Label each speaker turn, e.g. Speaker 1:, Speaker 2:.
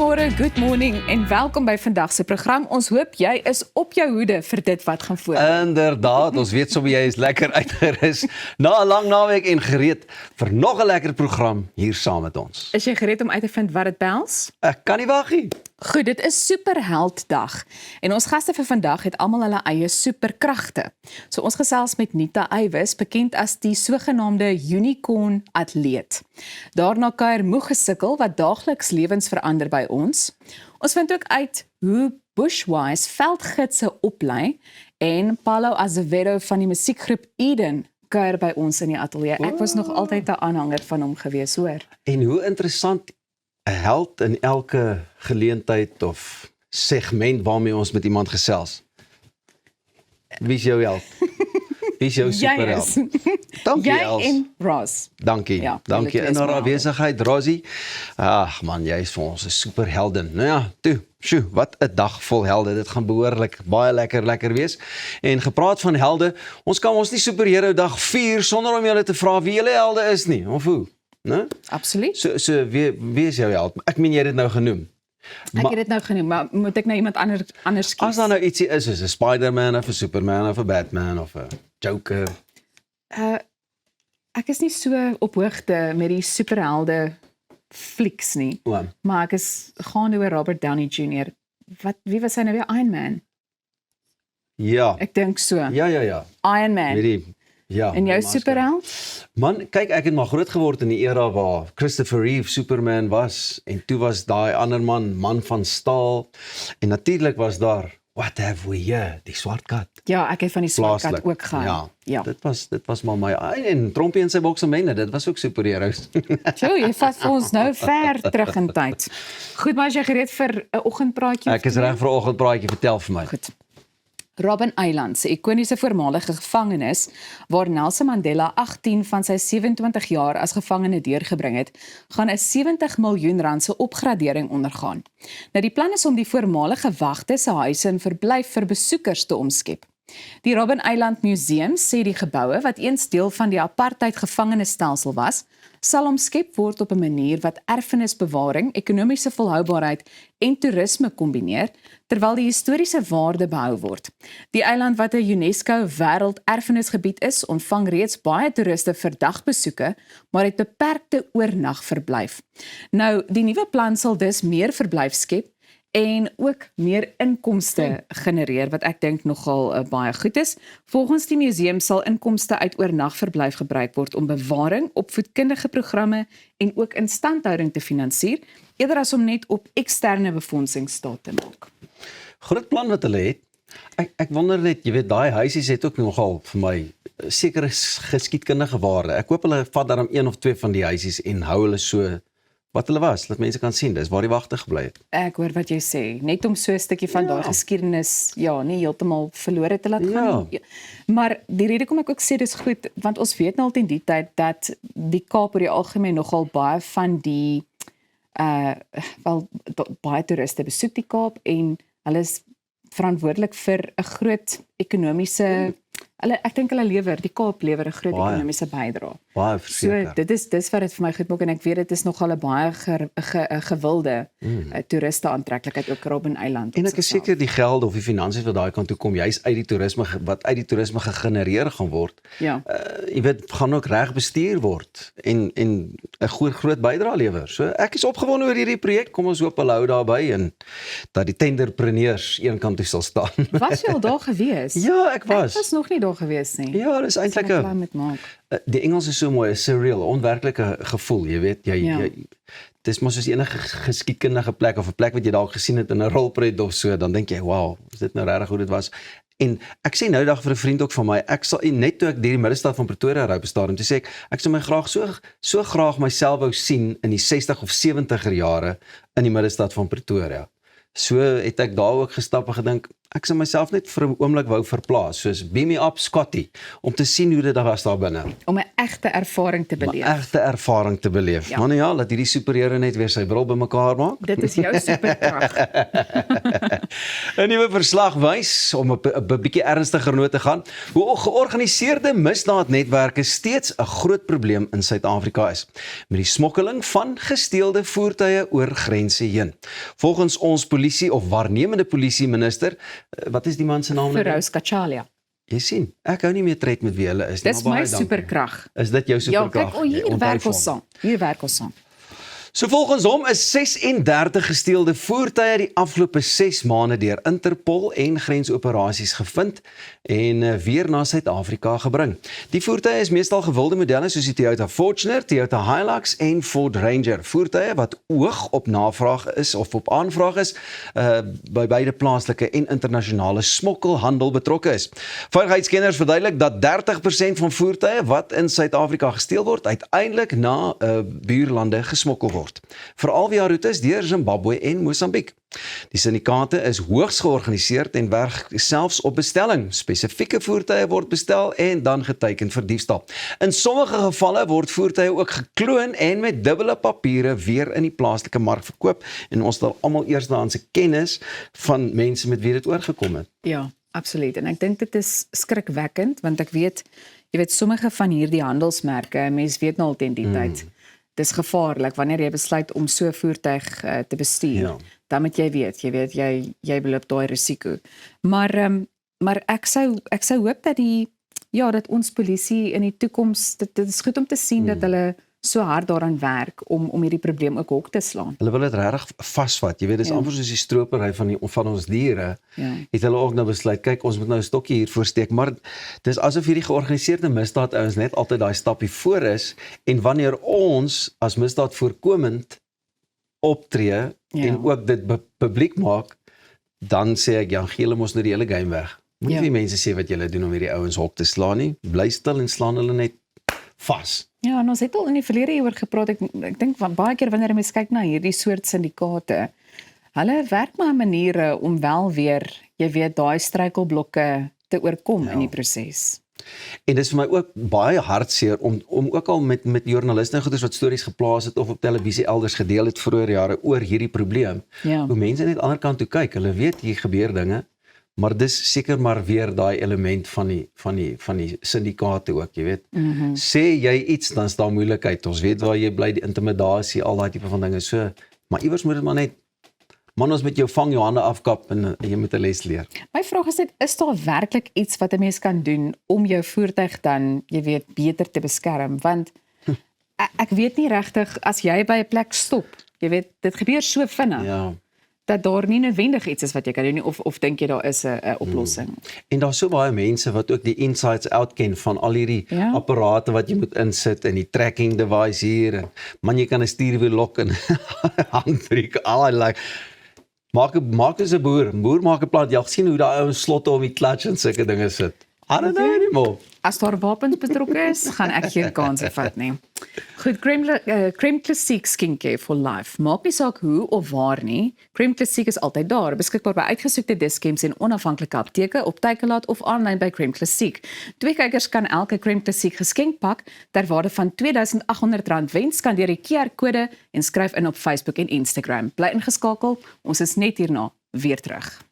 Speaker 1: Goeiemôre, good morning en welkom by vandag se program. Ons hoop jy is op jou hoede vir dit wat gaan voor.
Speaker 2: Inderdaad, ons weet sommer jy is lekker uitgerus na 'n lang naweek en gereed vir nog 'n lekker program hier saam met ons.
Speaker 1: Is jy gereed om uit te vind wat dit behels?
Speaker 2: Ek kan nie wag nie.
Speaker 1: Goed, dit is Superhelddag en ons gaste vir vandag het almal hulle eie superkragte. So ons gesels met Nita Eywes, bekend as die sogenaamde unicorn atleet. Daarna kuier Moeg Gesukkel wat daagliks lewens verander by ons. Ons vind ook uit hoe Bushwise veldgidse oplei en Paulo Azevedo van die musiekgroep Eden kuier by ons in die ateljee. Ek was nog altyd 'n aanhanger van hom gewees, hoor.
Speaker 2: En hoe interessant 'n held in elke geleentheid of segment waarmee ons met iemand gesels. Wie is jou held? Wie is jou superheld? Dankie,
Speaker 1: Jy
Speaker 2: Els.
Speaker 1: en Ross.
Speaker 2: Dankie,
Speaker 1: Ja,
Speaker 2: dankie
Speaker 1: julle
Speaker 2: in
Speaker 1: twee is
Speaker 2: haar
Speaker 1: maar
Speaker 2: afwesigheid, Rosie. Ag man, jy is vir ons 'n superheldin. Nou ja, sjoe, wat 'n dag vol helde. Dit gaan behoorlik baie lekker wees. En gepraat van helde, ons kan ons nie superhero dag vier sonder om julle te vra wie julle helde is nie, of hoe? Né?
Speaker 1: Absoluut.
Speaker 2: So wie is jou held? Ek meen jy het dit nou genoem.
Speaker 1: Ek het dit nou genoem, maar moet ek nou iemand anders kies?
Speaker 2: As daar nou ietsie is, soos 'n Spider-Man of 'n Superman of 'n Batman of 'n Joker.
Speaker 1: Ek is nie so op hoogte met die superhelde flieks nie,
Speaker 2: Oom.
Speaker 1: maar ek is gaande oor Robert Downey Jr. Wie was hy nou weer? Iron Man?
Speaker 2: Ja.
Speaker 1: Ek dink so.
Speaker 2: Ja.
Speaker 1: Iron Man.
Speaker 2: Weet jy, ja.
Speaker 1: En jou
Speaker 2: die masker.
Speaker 1: superheld?
Speaker 2: Man, kyk, ek het maar groot geword in die era waar Christopher Reeve Superman was en toe was daai ander man van staal en natuurlik was daar What Have We Here, die swart kat.
Speaker 1: Ja, ek het van die swart kat
Speaker 2: Plaaslik.
Speaker 1: ook gehad. Ja.
Speaker 2: Dit was maar my en Trompie en sy boksemenne, dit was ook superheroes.
Speaker 1: So, jy vat vir ons nou ver terug in tyd. Goed, maar as jy gereed vir 'n oggendpraatjie?
Speaker 2: Ek is reg vir 'n oggendpraatjie, vertel vir my.
Speaker 1: Goed. Robben Island, se ikoniese voormalige gevangenis waar Nelson Mandela 18 van sy 27 jaar as gevangene deurgebring het, gaan 'n 70 miljoen rand se opgradering ondergaan. Nou die plan is om die voormalige wagte se huise en verblyf vir besoekers te omskep. Die Robben Island Museum sê die geboue wat eens deel van die apartheid gevangenisstelsel was, sal omskep word op 'n manier wat erfenisbewaring, ekonomiese volhoubaarheid en toerisme kombineer, terwyl die historiese waarde behou word. Die eiland wat 'n UNESCO wêrelderfenisgebied is, ontvang reeds baie toeriste vir dagbesoeke, maar het beperkte oornagverblyf. Nou, die nuwe plan sal dus meer verblyf skep en ook meer inkomste genereer, wat ek dink nogal baie goed is. Volgens die museum sal inkomste uit oornagverblyf gebruik word om bewaring, opvoedkundige programme en ook instandhouding te finansier, eerder as om net op eksterne befondsing staat te maak.
Speaker 2: Groot plan wat hulle het. Ek wonder net, jy weet, daai huisies het ook nogal vir my sekere geskiedkundige waarde. Ek hoop hulle vat daarom een of twee van die huisies en hou hulle so wat hulle was, dat mense kan sien, dis waar die wagte gebly het.
Speaker 1: Ek hoor wat jy sê, net om so 'n stukkie van daai geskiedenis, nie heeltemal verlore te laat gaan. Ja. Maar die rede kom ek ook sê dis goed, want ons weet nou al teen die tyd dat die Kaap oor die algemeen nogal baie van die baie toeriste besoek die Kaap en hulle is verantwoordelik vir 'n groot ekonomiese ek dink hulle lewer, die Kaap lewer 'n groot ekonomiese bydrae.
Speaker 2: Baie verseker.
Speaker 1: So dis wat dit vir my goed maak en ek weet dit is nogal 'n baie gewilde toeriste aantreklikheid ook Robben Island.
Speaker 2: En ek is seker die geld of die finansies wat daai kant toe kom, juis uit die toerisme wat uit die toerisme gegenereer gaan word.
Speaker 1: Ja.
Speaker 2: Jy weet, gaan ook reg bestuur word en 'n groot bydrae lewer. So ek is opgewonde oor hierdie projek. Kom ons hoop hulle hou daarby en dat die tenderpreneurs eenkant toe sal staan.
Speaker 1: Was jy al daar gewees?
Speaker 2: Ja, ek was.
Speaker 1: Ek was nog nie daar gewees nie.
Speaker 2: Ja, dis eintlik 'n die Engels is so mooi, 'n surreal, onwerklike gevoel, jy weet, dis maar soos enige geskiedkundige plek of 'n plek wat jy dalk gesien het in 'n rolpret of so, dan dink jy, wow, is dit nou regtig hoe dit was? En ek sê nou dag vir 'n vriend ook van my, ek sal net toe ek deur die middestad van Pretoria ry op 'n stadium, toe sê ek sou my graag so graag myself wou sien in die 60 of 70er jare in die middestad van Pretoria. So het ek daar ook gestap en gedink, ek sou myself net vir 'n oomblik wou verplaas, soos beam me up Scotty, om te sien hoe dit daar was daar binne.
Speaker 1: Om 'n egte ervaring te beleef.
Speaker 2: 'n Egte ervaring te beleef.
Speaker 1: Ja.
Speaker 2: Maar nou ja, laat hierdie superhero net weer sy bril bymekaar maak.
Speaker 1: Dit is jou superkrag.
Speaker 2: 'n nuwe verslag wys, om 'n bietjie ernstiger noot te gaan, hoe georganiseerde misdaadnetwerke steeds 'n groot probleem in Suid-Afrika is, met die smokkeling van gesteelde voertuie oor grense heen. Volgens ons polisie of waarnemende polisieminister, wat is die man se naam?
Speaker 1: Feroz Kachalia.
Speaker 2: Jy sien, ek hou nie meer tred met wie hulle is nie.
Speaker 1: Dis my superkrag.
Speaker 2: Is dit jou superkrag?
Speaker 1: Ja, kyk, hier werk ons saam. Hier werk ons saam.
Speaker 2: So volgens hom is 36 gesteelde voertuie die afgelope 6 maande deur Interpol en grensoperasies gevind en weer na Suid-Afrika gebring. Die voertuie is meestal gewilde modelle soos die Toyota Fortuner, Toyota Hilux en Ford Ranger. Voertuie wat oog op navraag is of op aanvraag is by beide plaaslike en internasionale smokkelhandel betrokke is. Veiligheidskenners verduidelik dat 30% van voertuie wat in Suid-Afrika gesteel word, uiteindelik na buurlande gesmokkel word. Veral via roetes deur Zimbabwe en Mosambiek. Die syndikaate is hoogs georganiseerd en werk selfs op bestelling. Spesifieke voertuie word bestel en dan geteken vir diefstal. In sommige gevalle word voertuie ook gekloon en met dubbele papiere weer in die plaaslike mark verkoop en ons stel almal eersdaanse kennis van mense met wie dit oorgekom het.
Speaker 1: Ja, absoluut. En ek dink dit is skrikwekkend want ek weet, jy weet sommige van hierdie handelsmerke, mense weet nou al teen die tyd. Dis gevaarlik wanneer jy besluit om so 'n voertuig te bestuur. Ja. Dan moet jy weet jy beloop daai risiko. Maar ek sou hoop dat ons polisie in die toekoms dit is goed om te sien dat hulle so hard daaraan werk om hierdie probleem ook hok te slaan.
Speaker 2: Hulle wil dit regtig vasvat. Jy weet, dis amper soos die stropery van ons diere. Ja. Het hulle ook nou besluit, kyk, ons moet nou 'n stokkie hier voorsteek, maar dis asof hierdie georganiseerde misdaad ouens net altyd daai stapie voor is en wanneer ons as misdaad voorkomend optree en ook dit publiek maak, dan sê ek, ja, gee hulle mos nou die hele game weg. Moenie vir mense sê wat julle doen om hierdie ouens hok te slaan nie. Bly stil en slaan hulle net vas.
Speaker 1: Ja, en ons het al in die verlede hieroor gepraat. Ek dink van baie keer wanneer mense kyk na hierdie soort syndikaate, hulle werk maar maniere om wel weer, jy weet, daai struikelblokke te oorkom in die proses.
Speaker 2: En dis vir my ook baie hartseer om ook al met joernaliste en goeders wat stories geplaas het of op televisie elders gedeel het vroeër jare oor hierdie probleem. Ja. Hoe mense net aan die ander kant toe kyk, hulle weet hier gebeur dinge, maar dis seker maar weer daai element van die syndikaate ook, jy weet. Sê jy iets, dan is daar moeilikheid. Ons weet waar jy bly, die intimidasie, al daai tipe van dinge. So, maar iewers moet dit maar net, man, ons met jou vang, jou hande afkap en jy moet 'n les leer.
Speaker 1: My vraag is net, is daar werklik iets wat 'n mens kan doen om jou voertuig dan, jy weet, beter te beskerm? Want ek weet nie regtig, as jy by 'n plek stop, jy weet, dit gebeur so vinnig. Ja. Dat daar nie noodwendig iets is wat jy kan doen nie, of dink jy daar is 'n oplossing?
Speaker 2: En daar's so baie mense wat ook die insides out ken van al hierdie apparate wat jy moet insit en die tracking device hier en man, jy kan 'n stuurwiel lok en handbriek, maak as 'n boer maak 'n plan, jy sien hoe daai ou slotte om die clutch en sulke dinge sit. I don't know anymore.
Speaker 1: As daar wapens betrokke is, gaan ek geen kans vat nie. Goed, Crème Classique Skincare for Life. Maak nie saak hoe of waar nie. Crème Classique is altyd daar, beskikbaar by uitgesoekte discounts en onafhanklike apteke op Takealot of aanlyn by Crème Classique. 2 kykers kan elke Crème Classique geskenkpak ter waarde van R2800 wen. Skandeer die QR-kode en skryf in op Facebook en Instagram. Bly ingeskakel, ons is net hierna weer terug.